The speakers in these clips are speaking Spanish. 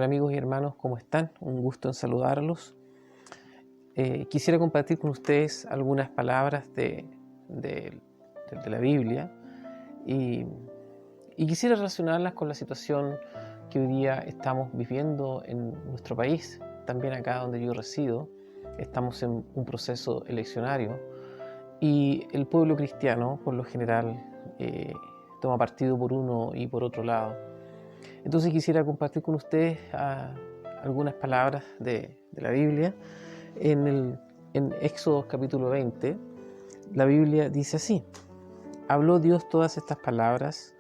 Hola amigos y hermanos, ¿cómo están? Un gusto en saludarlos. Quisiera compartir con ustedes algunas palabras de la Biblia y, y quisiera relacionarlas con la situación que hoy día estamos viviendo en nuestro país. También acá donde yo resido, estamos en un proceso eleccionario y el pueblo cristiano, por lo general, toma partido por uno y por otro lado. Entonces quisiera compartir con ustedes algunas palabras de la Biblia. En Éxodo capítulo 20, la Biblia dice así: habló Dios todas estas palabras,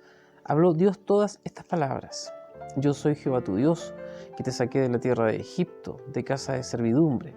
yo soy Jehová tu Dios, que te saqué de la tierra de Egipto, de casa de servidumbre.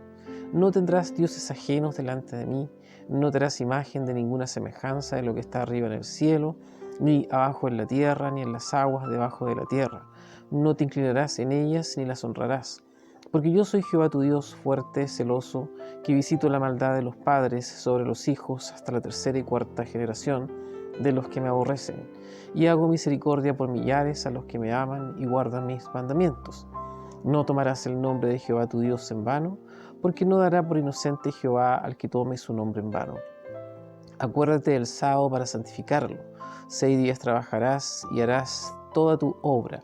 No tendrás dioses ajenos delante de mí, no te harás imagen de ninguna semejanza de lo que está arriba en el cielo, ni abajo en la tierra, ni en las aguas debajo de la tierra. No te inclinarás en ellas, ni las honrarás. Porque yo soy Jehová tu Dios, fuerte, celoso, que visito la maldad de los padres sobre los hijos hasta la tercera y cuarta generación de los que me aborrecen, y hago misericordia por millares a los que me aman y guardan mis mandamientos. No tomarás el nombre de Jehová tu Dios en vano, porque no dará por inocente Jehová al que tome su nombre en vano. Acuérdate del sábado para santificarlo. 6 días trabajarás y harás toda tu obra,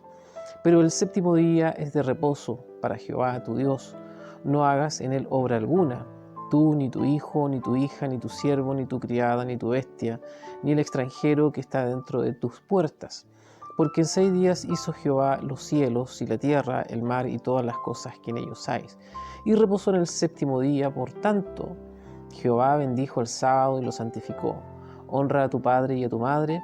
pero el séptimo día es de reposo para Jehová tu Dios. No hagas en él obra alguna, tú, ni tu hijo, ni tu hija, ni tu siervo, ni tu criada, ni tu bestia, ni el extranjero que está dentro de tus puertas. Porque en 6 días hizo Jehová los cielos y la tierra, el mar y todas las cosas que en ellos hay. Y reposó en el séptimo día. Por tanto, Jehová bendijo el sábado y lo santificó. Honra a tu padre y a tu madre,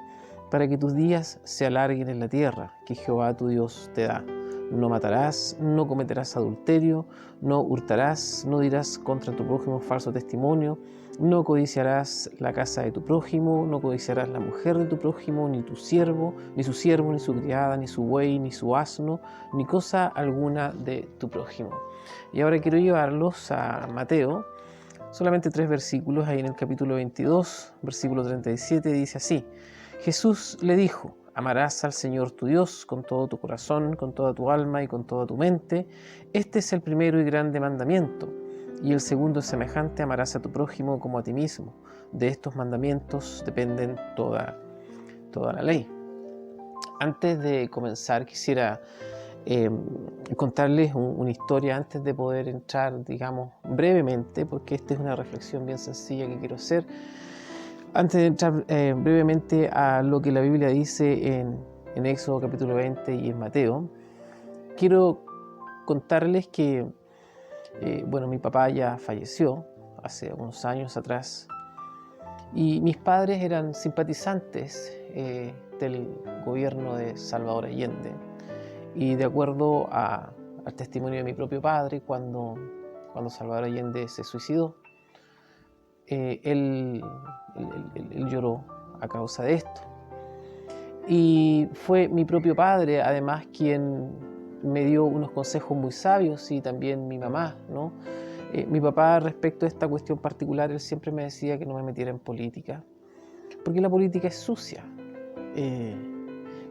para que tus días se alarguen en la tierra que Jehová tu Dios te da. No matarás, no cometerás adulterio, no hurtarás, no dirás contra tu prójimo falso testimonio, no codiciarás la casa de tu prójimo, no codiciarás la mujer de tu prójimo, ni tu siervo, ni su siervo, ni su criada, ni su buey, ni su asno, ni cosa alguna de tu prójimo. Y ahora quiero llevarlos a Mateo. Solamente 3 versículos, ahí en el capítulo 22, versículo 37, dice así: Jesús le dijo: amarás al Señor tu Dios con todo tu corazón, con toda tu alma y con toda tu mente. Este es el primero y grande mandamiento. Y el segundo es semejante: amarás a tu prójimo como a ti mismo. De estos mandamientos dependen toda la ley. Antes de comenzar, quisiera contarles una historia antes de poder entrar, digamos, brevemente, porque esta es una reflexión bien sencilla que quiero hacer. Antes de entrar brevemente a lo que la Biblia dice en Éxodo capítulo 20 y en Mateo, quiero contarles que, mi papá ya falleció hace unos años atrás y mis padres eran simpatizantes del gobierno de Salvador Allende. Y de acuerdo al testimonio de mi propio padre, cuando Salvador Allende se suicidó, él lloró a causa de esto. Y fue mi propio padre, además, quien me dio unos consejos muy sabios, y también mi mamá, ¿no? Mi papá, respecto a esta cuestión particular, él siempre me decía que no me metiera en política, porque la política es sucia.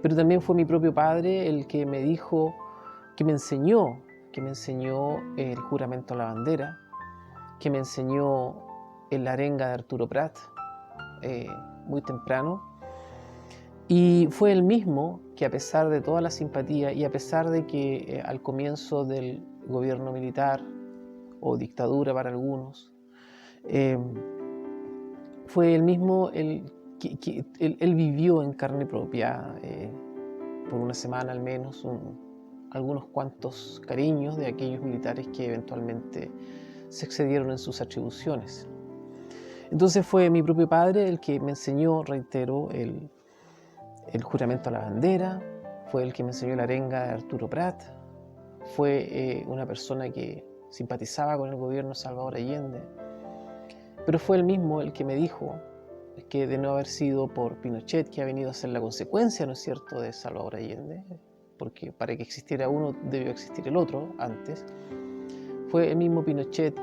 Pero también fue mi propio padre el que me dijo, que me enseñó el juramento a la bandera, que me enseñó la arenga de Arturo Prat muy temprano. Y fue él mismo que, a pesar de toda la simpatía y a pesar de que al comienzo del gobierno militar o dictadura para algunos, fue él mismo el que él vivió en carne propia por una semana al menos algunos cuantos cariños de aquellos militares que eventualmente se excedieron en sus atribuciones. Entonces fue mi propio padre el que me enseñó, reitero, el juramento a la bandera, fue el que me enseñó la arenga de Arturo Prat, fue una persona que simpatizaba con el gobierno de Salvador Allende, pero fue él mismo el que me dijo que, de no haber sido por Pinochet, que ha venido a ser la consecuencia, ¿no es cierto?, de Salvador Allende, porque para que existiera uno debió existir el otro antes, fue el mismo Pinochet,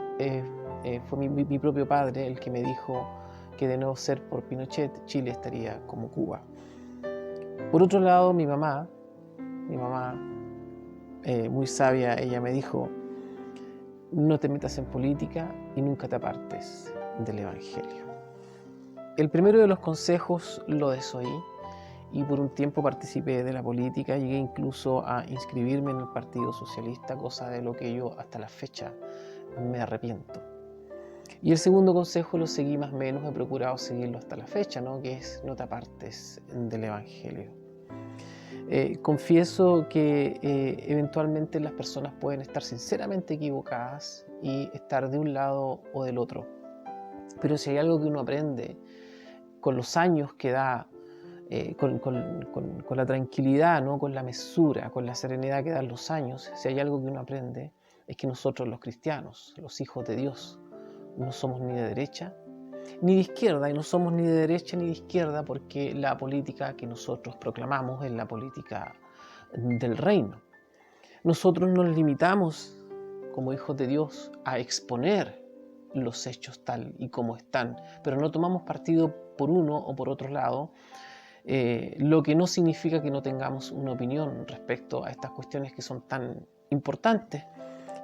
fue mi propio padre el que me dijo que, de no ser por Pinochet, Chile estaría como Cuba. Por otro lado, mi mamá muy sabia, ella me dijo: no te metas en política y nunca te apartes del Evangelio. El primero de los consejos lo desoí y por un tiempo participé de la política, llegué incluso a inscribirme en el Partido Socialista, cosa de lo que yo hasta la fecha me arrepiento. Y el segundo consejo lo seguí más o menos, he procurado seguirlo hasta la fecha, ¿no? Que es: no te apartes del Evangelio. Confieso que eventualmente las personas pueden estar sinceramente equivocadas y estar de un lado o del otro. Pero si hay algo que uno aprende con los años que da, con la tranquilidad, ¿no? Con la mesura, con la serenidad que dan los años, si hay algo que uno aprende, es que nosotros los cristianos, los hijos de Dios, no somos ni de derecha ni de izquierda, y no somos ni de derecha ni de izquierda porque la política que nosotros proclamamos es la política del reino. Nosotros nos limitamos como hijos de Dios a exponer los hechos tal y como están, pero no tomamos partido por uno o por otro lado, lo que no significa que no tengamos una opinión respecto a estas cuestiones que son tan importantes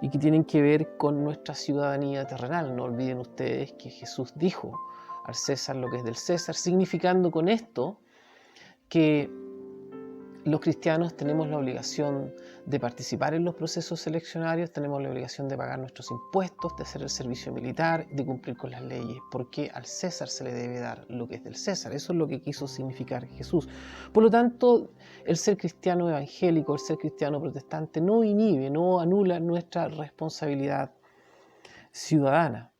y que tienen que ver con nuestra ciudadanía terrenal. No olviden ustedes que Jesús dijo: al César lo que es del César, significando con esto que los cristianos tenemos la obligación de participar en los procesos seleccionarios, tenemos la obligación de pagar nuestros impuestos, de hacer el servicio militar, de cumplir con las leyes, porque al César se le debe dar lo que es del César. Eso es lo que quiso significar Jesús. Por lo tanto, el ser cristiano evangélico, el ser cristiano protestante no inhibe, no anula nuestra responsabilidad ciudadana.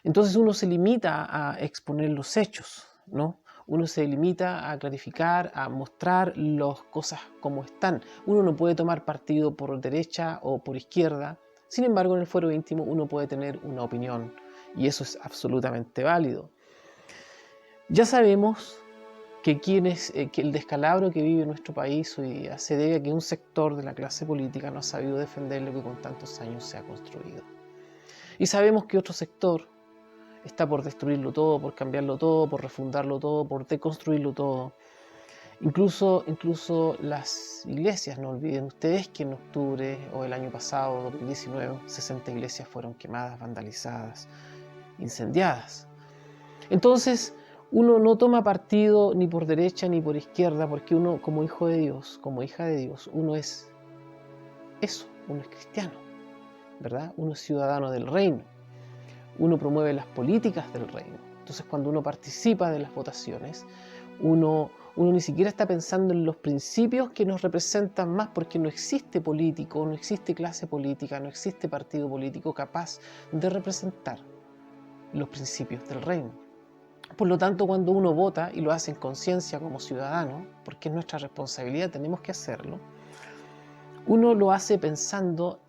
Entonces uno se limita a exponer los hechos, ¿no? Uno se limita a clarificar, a mostrar las cosas como están. Uno no puede tomar partido por derecha o por izquierda. Sin embargo, en el fuero íntimo uno puede tener una opinión y eso es absolutamente válido. Ya sabemos que el descalabro que vive nuestro país hoy día se debe a que un sector de la clase política no ha sabido defender lo que con tantos años se ha construido. Y sabemos que otro sector está por destruirlo todo, por cambiarlo todo, por refundarlo todo, por deconstruirlo todo. Incluso las iglesias, no olviden ustedes que en octubre o el año pasado, 2019, 60 iglesias fueron quemadas, vandalizadas, incendiadas. Entonces, uno no toma partido ni por derecha ni por izquierda, porque uno, como hijo de Dios, como hija de Dios, uno es eso, uno es cristiano, ¿verdad? Uno es ciudadano del reino. Uno promueve las políticas del reino. Entonces, cuando uno participa de las votaciones, uno ni siquiera está pensando en los principios que nos representan más, porque no existe político, no existe clase política, no existe partido político capaz de representar los principios del reino. Por lo tanto, cuando uno vota y lo hace en conciencia como ciudadano, porque es nuestra responsabilidad, tenemos que hacerlo, uno lo hace pensando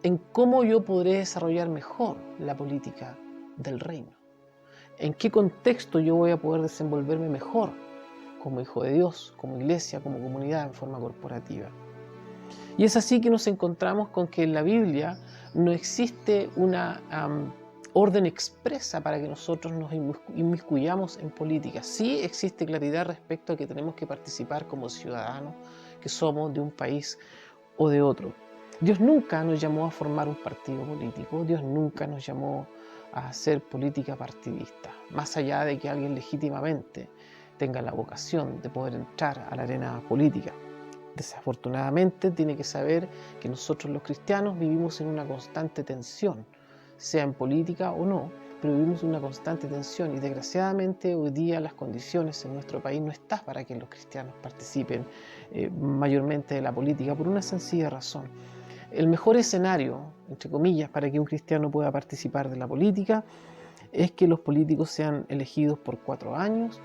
en cómo yo podré desarrollar mejor la política del reino. En qué contexto yo voy a poder desenvolverme mejor como hijo de Dios, como iglesia, como comunidad, en forma corporativa. Y es así que nos encontramos con que en la Biblia no existe una orden expresa para que nosotros nos inmiscuyamos en política. Sí existe claridad respecto a que tenemos que participar como ciudadanos que somos de un país o de otro. Dios nunca nos llamó a formar un partido político, Dios nunca nos llamó a hacer política partidista, más allá de que alguien legítimamente tenga la vocación de poder entrar a la arena política. Desafortunadamente tiene que saber que nosotros los cristianos vivimos en una constante tensión, sea en política o no, pero vivimos en una constante tensión y desgraciadamente hoy día las condiciones en nuestro país no están para que los cristianos participen mayormente de la política por una sencilla razón. El mejor escenario, entre comillas, para que un cristiano pueda participar de la política es que los políticos sean elegidos por 4 años,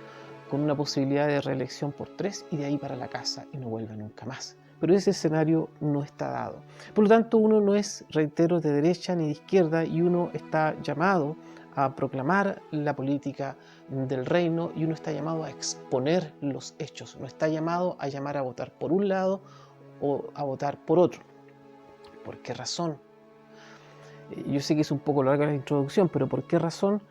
con una posibilidad de reelección por 3 y de ahí para la casa y no vuelve nunca más. Pero ese escenario no está dado. Por lo tanto, uno no es, reitero, de derecha ni de izquierda y uno está llamado a proclamar la política del reino y uno está llamado a exponer los hechos. No está llamado a llamar a votar por un lado o a votar por otro. ¿Por qué razón? Yo sé que es un poco larga la introducción, pero ¿por qué razón?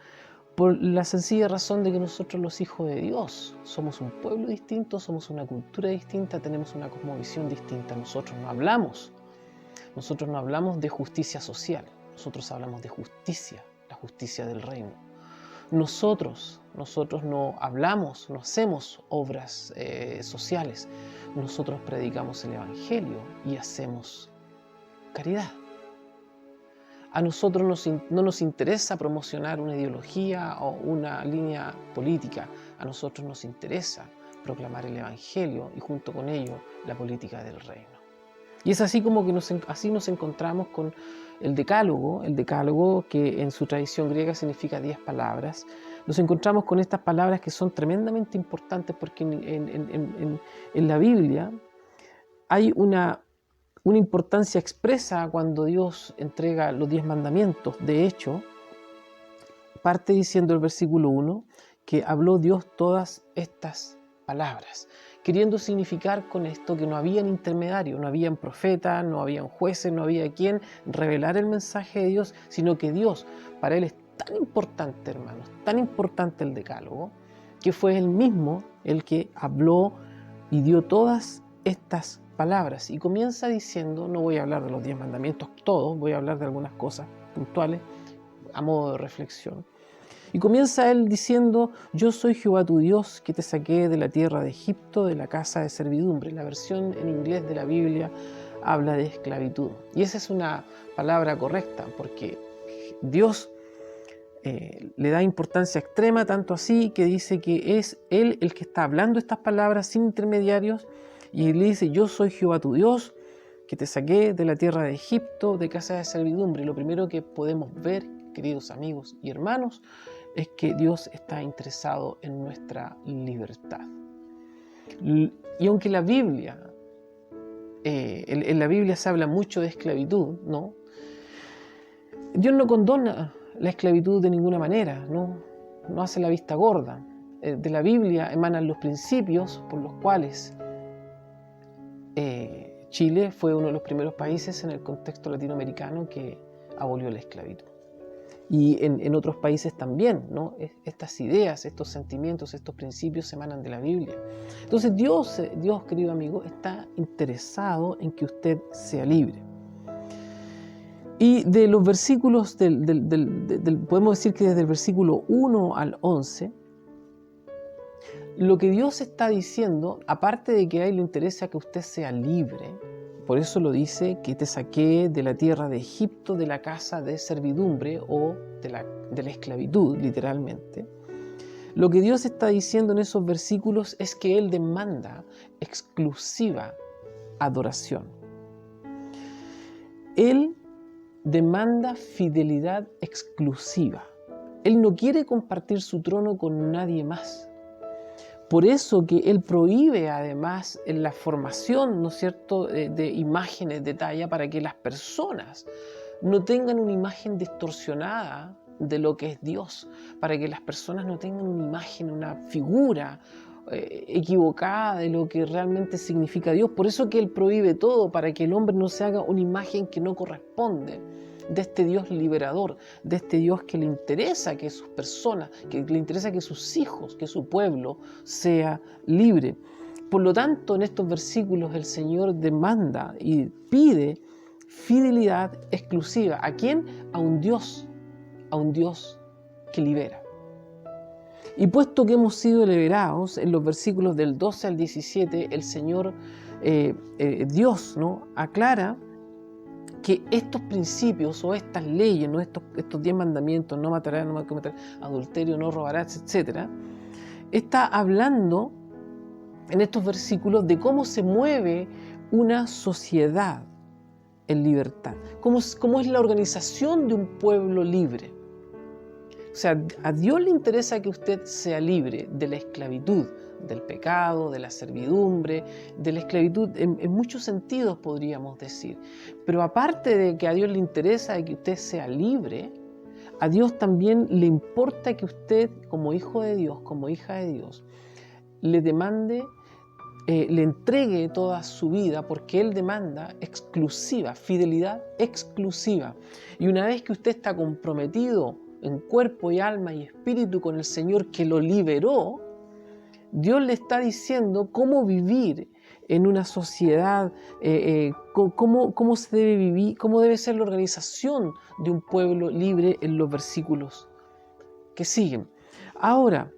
Por la sencilla razón de que nosotros, los hijos de Dios, somos un pueblo distinto, somos una cultura distinta, tenemos una cosmovisión distinta. Nosotros no hablamos de justicia social, nosotros hablamos de justicia, la justicia del reino. Nosotros no hablamos, no hacemos obras sociales, nosotros predicamos el Evangelio y hacemos caridad. A nosotros no nos interesa promocionar una ideología o una línea política. A nosotros nos interesa proclamar el Evangelio y junto con ello la política del reino. Y es así como que así nos encontramos con el decálogo que en su tradición griega significa 10 palabras. Nos encontramos con estas palabras que son tremendamente importantes porque en la Biblia hay una importancia expresa cuando Dios entrega los 10 mandamientos. De hecho, parte diciendo el versículo 1 que habló Dios todas estas palabras, queriendo significar con esto que no habían intermediarios, no habían profetas, no habían jueces, no había quien revelar el mensaje de Dios, sino que Dios, para Él es tan importante, hermanos, tan importante el decálogo, que fue Él mismo el que habló y dio todas estas palabras. Y comienza diciendo, no voy a hablar de los 10 mandamientos todos, voy a hablar de algunas cosas puntuales a modo de reflexión. Y comienza él diciendo, yo soy Jehová tu Dios, que te saqué de la tierra de Egipto, de la casa de servidumbre. La versión en inglés de la Biblia habla de esclavitud. Y esa es una palabra correcta, porque Dios le da importancia extrema, tanto así que dice que es Él el que está hablando estas palabras sin intermediarios, y le dice, yo soy Jehová tu Dios, que te saqué de la tierra de Egipto, de casa de servidumbre. Y lo primero que podemos ver, queridos amigos y hermanos, es que Dios está interesado en nuestra libertad. Y aunque la Biblia, en la Biblia se habla mucho de esclavitud, ¿no? Dios no condona la esclavitud de ninguna manera, no hace la vista gorda. De la Biblia emanan los principios por los cuales Chile fue uno de los primeros países en el contexto latinoamericano que abolió la esclavitud. Y en otros países también, ¿no? Estas ideas, estos sentimientos, estos principios emanan de la Biblia. Entonces Dios, querido amigo, está interesado en que usted sea libre. Y de los versículos, podemos decir que desde el versículo 1 al 11, lo que Dios está diciendo, aparte de que a Él le interesa que usted sea libre, por eso lo dice, que te saqué de la tierra de Egipto, de la casa de servidumbre o de la esclavitud, literalmente. Lo que Dios está diciendo en esos versículos es que Él demanda exclusiva adoración. Él demanda fidelidad exclusiva. Él no quiere compartir su trono con nadie más. Por eso que Él prohíbe además en la formación, ¿no es cierto?, de imágenes de talla para que las personas no tengan una imagen distorsionada de lo que es Dios, para que las personas no tengan una imagen, una figura equivocada de lo que realmente significa Dios. Por eso que Él prohíbe todo, para que el hombre no se haga una imagen que no corresponde de este Dios liberador, de este Dios que le interesa que sus personas, que le interesa que sus hijos, que su pueblo sea libre. Por lo tanto, en estos versículos el Señor demanda y pide fidelidad exclusiva. ¿A quién? A un Dios que libera. Y puesto que hemos sido liberados, en los versículos del 12 al 17, el Señor, Dios, ¿no?, aclara que estos principios o estas leyes, ¿no?, estos 10 mandamientos, no matarás, no cometerás adulterio, no robarás, etc., está hablando en estos versículos de cómo se mueve una sociedad en libertad, cómo es la organización de un pueblo libre. O sea, a Dios le interesa que usted sea libre de la esclavitud, del pecado, de la servidumbre, de la esclavitud en muchos sentidos podríamos decir. Pero aparte de que a Dios le interesa de que usted sea libre, a Dios también le importa que usted, como hijo de Dios, como hija de Dios, le demande, le entregue toda su vida, porque Él demanda exclusiva, fidelidad exclusiva. Y una vez que usted está comprometido en cuerpo y alma y espíritu con el Señor que lo liberó, Dios le está diciendo cómo vivir en una sociedad, cómo se debe vivir, cómo debe ser la organización de un pueblo libre en los versículos que siguen. Ahora,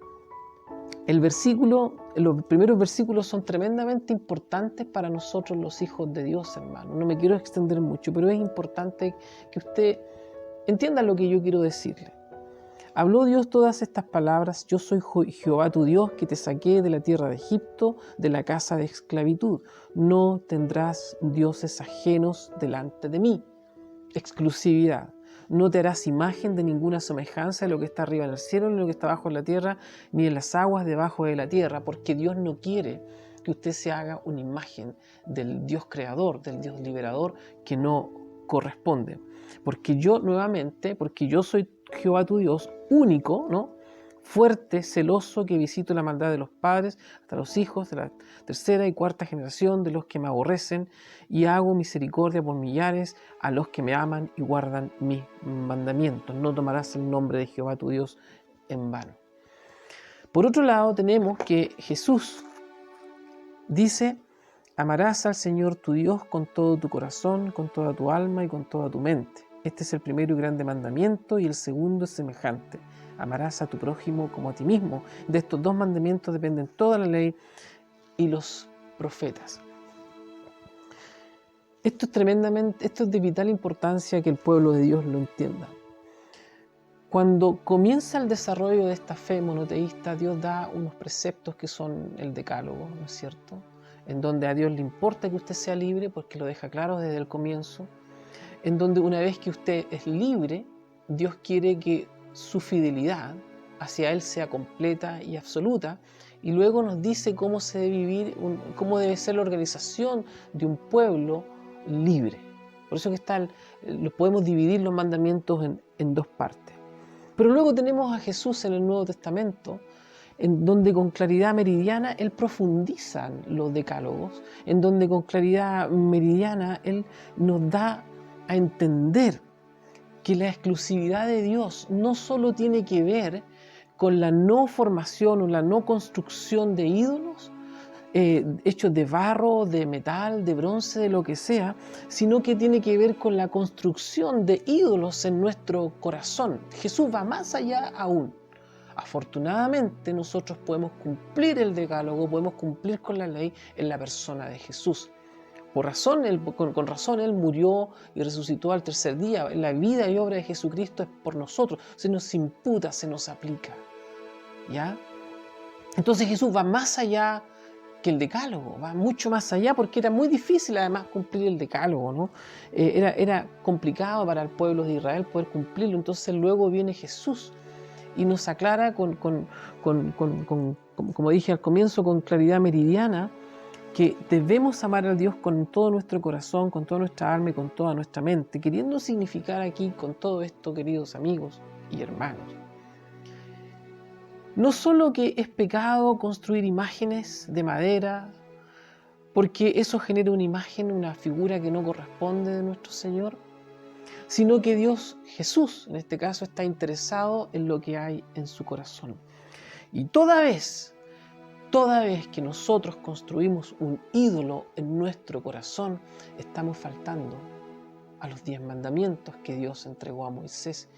los primeros versículos son tremendamente importantes para nosotros los hijos de Dios, hermano. No me quiero extender mucho, pero es importante que usted entienda lo que yo quiero decirle. Habló Dios todas estas palabras: yo soy Jehová tu Dios, que te saqué de la tierra de Egipto, de la casa de esclavitud. No tendrás dioses ajenos delante de mí. Exclusividad. No te harás imagen de ninguna semejanza de lo que está arriba en el cielo, ni lo que está abajo en la tierra, ni en las aguas debajo de la tierra, porque Dios no quiere que usted se haga una imagen del Dios creador, del Dios liberador, que no corresponde. Porque yo soy Jehová tu Dios, único, ¿no? Fuerte, celoso, que visito la maldad de los padres hasta los hijos de la tercera y cuarta generación de los que me aborrecen, y hago misericordia por millares a los que me aman y guardan mis mandamientos. No tomarás el nombre de Jehová tu Dios en vano. Por otro lado, tenemos que Jesús dice: amarás al Señor tu Dios con todo tu corazón, con toda tu alma y con toda tu mente. Este es el primero y grande mandamiento, y el segundo es semejante: amarás a tu prójimo como a ti mismo. De estos dos mandamientos dependen toda la ley y los profetas. Esto es de vital importancia que el pueblo de Dios lo entienda. Cuando comienza el desarrollo de esta fe monoteísta, Dios da unos preceptos que son el decálogo, ¿no es cierto?, en donde a Dios le importa que usted sea libre, porque lo deja claro desde el comienzo, en donde una vez que usted es libre, Dios quiere que su fidelidad hacia Él sea completa y absoluta, y luego nos dice cómo se debe vivir, cómo debe ser la organización de un pueblo libre. Por eso que podemos dividir los mandamientos en dos partes. Pero luego tenemos a Jesús en el Nuevo Testamento, en donde con claridad meridiana Él profundiza los decálogos, en donde con claridad meridiana Él nos da a entender que la exclusividad de Dios no solo tiene que ver con la no formación o la no construcción de ídolos, hechos de barro, de metal, de bronce, de lo que sea, sino que tiene que ver con la construcción de ídolos en nuestro corazón. Jesús va más allá aún. Afortunadamente nosotros podemos cumplir el decálogo, podemos cumplir con la ley en la persona de Jesús. Con razón Él murió y resucitó al tercer día. La vida y obra de Jesucristo es por nosotros. Se nos imputa, se nos aplica. ¿Ya? Entonces Jesús va más allá que el decálogo, va mucho más allá, porque era muy difícil además cumplir el decálogo, ¿no? Era complicado para el pueblo de Israel poder cumplirlo. Entonces luego viene Jesús y nos aclara como dije al comienzo, con claridad meridiana, que debemos amar a Dios con todo nuestro corazón, con toda nuestra alma y con toda nuestra mente, queriendo significar aquí con todo esto, queridos amigos y hermanos, no solo que es pecado construir imágenes de madera, porque eso genera una imagen, una figura que no corresponde de nuestro Señor, sino que Dios, Jesús en este caso, está interesado en lo que hay en su corazón. Y toda vez que nosotros construimos un ídolo en nuestro corazón, estamos faltando a los 10 mandamientos que Dios entregó a Moisés,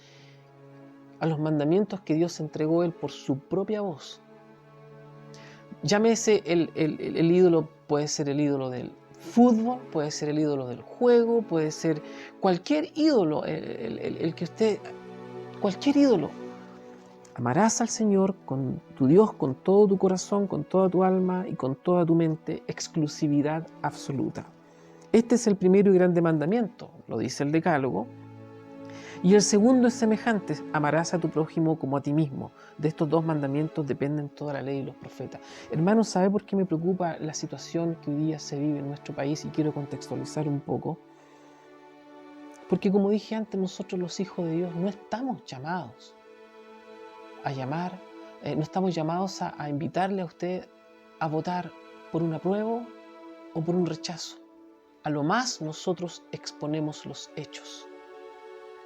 a los mandamientos que Dios entregó Él por su propia voz. Llámese el ídolo, puede ser el ídolo del fútbol, puede ser el ídolo del juego, puede ser cualquier ídolo, cualquier ídolo. Amarás al Señor, con tu Dios, con todo tu corazón, con toda tu alma y con toda tu mente, exclusividad absoluta. Este es el primero y grande mandamiento, lo dice el Decálogo. Y el segundo es semejante: amarás a tu prójimo como a ti mismo. De estos dos mandamientos dependen toda la ley y los profetas. Hermanos, ¿sabe por qué me preocupa la situación que hoy día se vive en nuestro país? Y quiero contextualizar un poco. Porque como dije antes, nosotros los hijos de Dios no estamos llamados a llamar, no estamos llamados a invitarle a usted a votar por un apruebo o por un rechazo. A lo más nosotros exponemos los hechos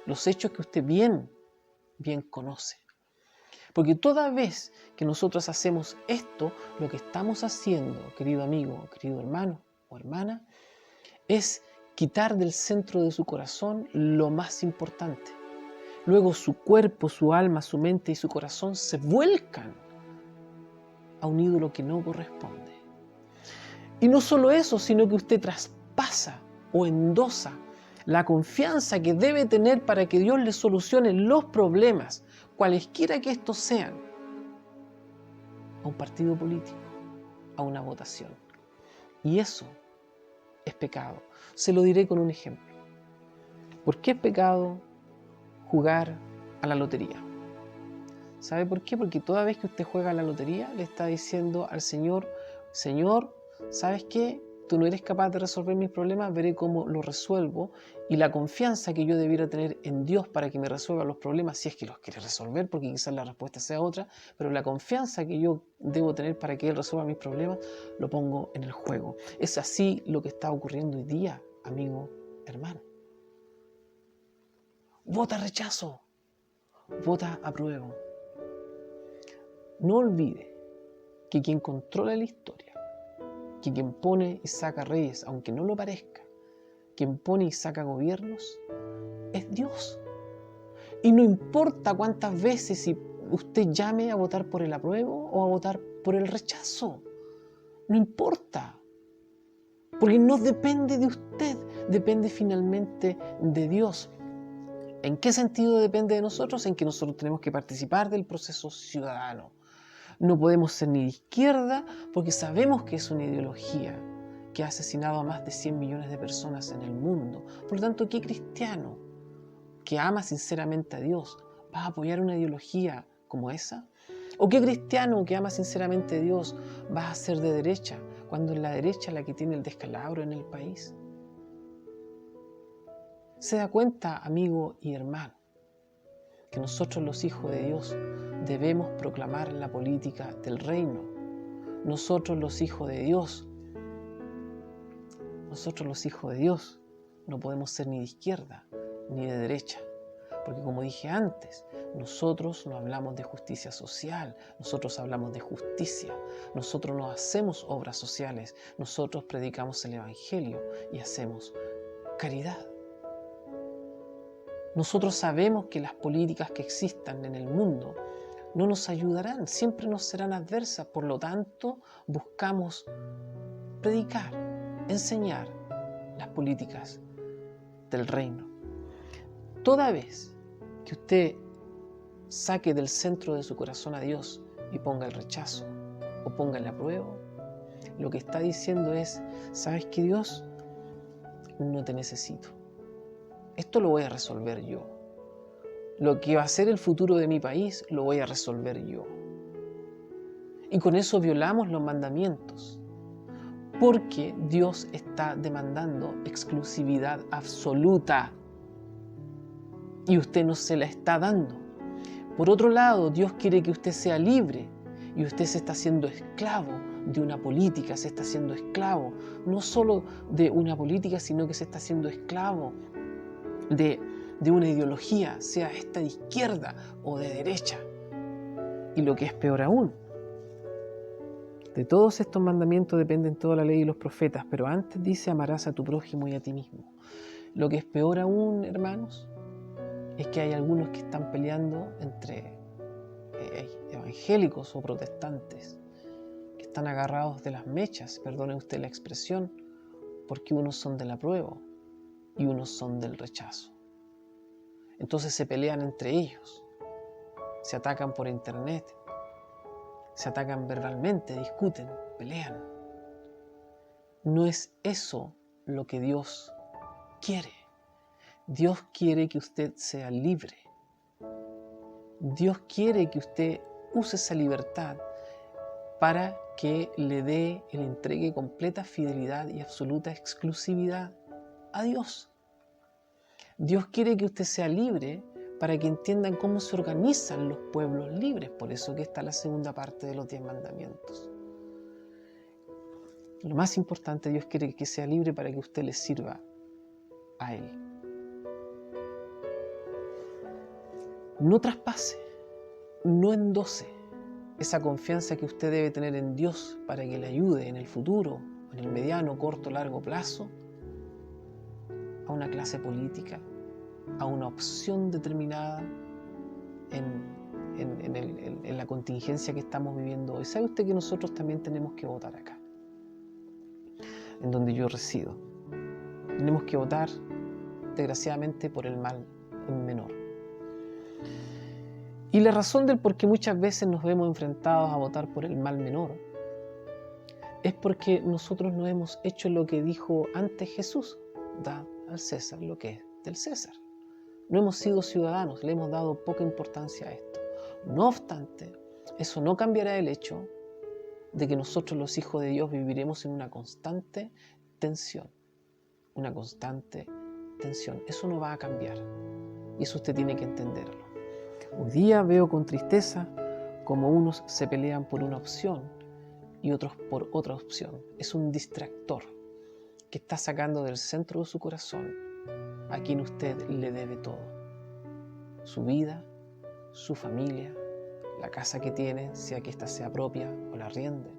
que usted bien bien conoce. Porque toda vez que nosotros hacemos esto, lo que estamos haciendo, querido amigo, querido hermano o hermana, es quitar del centro de su corazón lo más importante. Luego su cuerpo, su alma, su mente y su corazón se vuelcan a un ídolo que no corresponde. Y no solo eso, sino que usted traspasa o endosa la confianza que debe tener para que Dios le solucione los problemas, cualesquiera que estos sean, a un partido político, a una votación. Y eso es pecado. Se lo diré con un ejemplo. ¿Por qué es pecado jugar a la lotería? ¿Sabe por qué? Porque toda vez que usted juega a la lotería, le está diciendo al Señor, Señor, ¿sabes qué? Tú no eres capaz de resolver mis problemas, veré cómo lo resuelvo. Y la confianza que yo debiera tener en Dios para que me resuelva los problemas, si es que los quiere resolver, porque quizás la respuesta sea otra, pero la confianza que yo debo tener para que Él resuelva mis problemas, lo pongo en el juego. Es así lo que está ocurriendo hoy día, amigo, hermano. Vota rechazo, vota apruebo. No olvide que quien controla la historia, que quien pone y saca reyes, aunque no lo parezca, quien pone y saca gobiernos, es Dios. Y no importa cuántas veces si usted llame a votar por el apruebo o a votar por el rechazo. No importa. Porque no depende de usted, depende finalmente de Dios. ¿En qué sentido depende de nosotros? En que nosotros tenemos que participar del proceso ciudadano. No podemos ser ni de izquierda porque sabemos que es una ideología que ha asesinado a más de 100 millones de personas en el mundo. Por lo tanto, ¿qué cristiano que ama sinceramente a Dios va a apoyar una ideología como esa? ¿O qué cristiano que ama sinceramente a Dios va a ser de derecha cuando es la derecha la que tiene el descalabro en el país? ¿Se da cuenta, amigo y hermano, que nosotros los hijos de Dios debemos proclamar la política del reino? Nosotros los hijos de Dios, no podemos ser ni de izquierda ni de derecha. Porque como dije antes, nosotros no hablamos de justicia social, nosotros hablamos de justicia. Nosotros no hacemos obras sociales, nosotros predicamos el Evangelio y hacemos caridad. Nosotros sabemos que las políticas que existan en el mundo no nos ayudarán, siempre nos serán adversas. Por lo tanto, buscamos predicar, enseñar las políticas del reino. Toda vez que usted saque del centro de su corazón a Dios y ponga el rechazo o ponga el apruebo, lo que está diciendo es, ¿sabes qué, Dios? No te necesito. Esto lo voy a resolver yo. Lo que va a ser el futuro de mi país, lo voy a resolver yo. Y con eso violamos los mandamientos, porque Dios está demandando exclusividad absoluta y usted no se la está dando. Por otro lado, Dios quiere que usted sea libre y usted se está haciendo esclavo de una política, se está haciendo esclavo no solo de una política, sino que se está haciendo esclavo de una ideología, sea esta de izquierda o de derecha. Y lo que es peor aún, de todos estos mandamientos dependen toda la ley y los profetas, pero antes dice, amarás a tu prójimo y a ti mismo. Lo que es peor aún, hermanos, es que hay algunos que están peleando entre evangélicos o protestantes, que están agarrados de las mechas, perdone usted la expresión, porque unos son del apruebo y unos son del rechazo. Entonces se pelean entre ellos, se atacan por internet, se atacan verbalmente, discuten, pelean. No es eso lo que Dios quiere. Dios quiere que usted sea libre. Dios quiere que usted use esa libertad para que le dé y le entregue completa fidelidad y absoluta exclusividad a Dios. Dios quiere que usted sea libre para que entiendan cómo se organizan los pueblos libres. Por eso que está la segunda parte de los 10 mandamientos. Lo más importante, Dios quiere que sea libre para que usted le sirva a Él. No traspase, no endose esa confianza que usted debe tener en Dios para que le ayude en el futuro, en el mediano, corto, largo plazo, a una clase política, a una opción determinada en la contingencia que estamos viviendo hoy. ¿Sabe usted que nosotros también tenemos que votar acá, en donde yo resido? Tenemos que votar, desgraciadamente, por el mal menor. Y la razón del por qué muchas veces nos vemos enfrentados a votar por el mal menor es porque nosotros no hemos hecho lo que dijo antes Jesús: da al César lo que es del César. No hemos sido ciudadanos, le hemos dado poca importancia a esto. No obstante, eso no cambiará el hecho de que nosotros, los hijos de Dios, viviremos en una constante tensión. Una constante tensión. Eso no va a cambiar. Y eso usted tiene que entenderlo. Hoy día veo con tristeza como unos se pelean por una opción y otros por otra opción. Es un distractor que está sacando del centro de su corazón a quien usted le debe todo: su vida, su familia, la casa que tiene, sea que ésta sea propia o la arriende,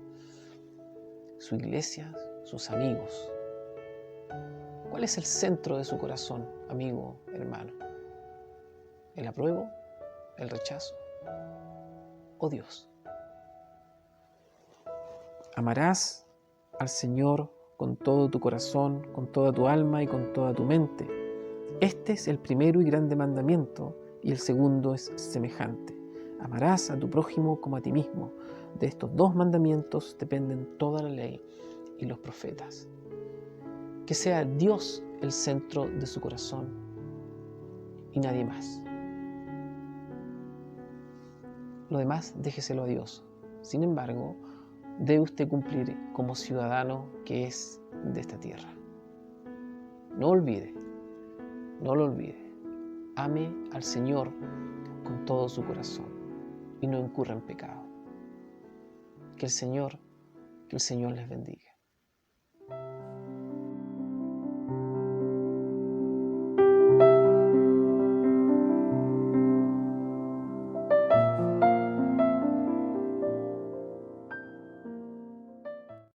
su iglesia, sus amigos. ¿Cuál es el centro de su corazón, amigo, hermano? ¿El apruebo, el rechazo o Dios? Amarás al Señor con todo tu corazón, con toda tu alma y con toda tu mente. Este es el primero y grande mandamiento, y el segundo es semejante: amarás a tu prójimo como a ti mismo. De estos dos mandamientos dependen toda la ley y los profetas. Que sea Dios el centro de su corazón y nadie más. Lo demás déjeselo a Dios. Sin embargo, debe usted cumplir como ciudadano que es de esta tierra. No olvide, no lo olvide. Ame al Señor con todo su corazón y no incurra en pecado. Que el Señor les bendiga.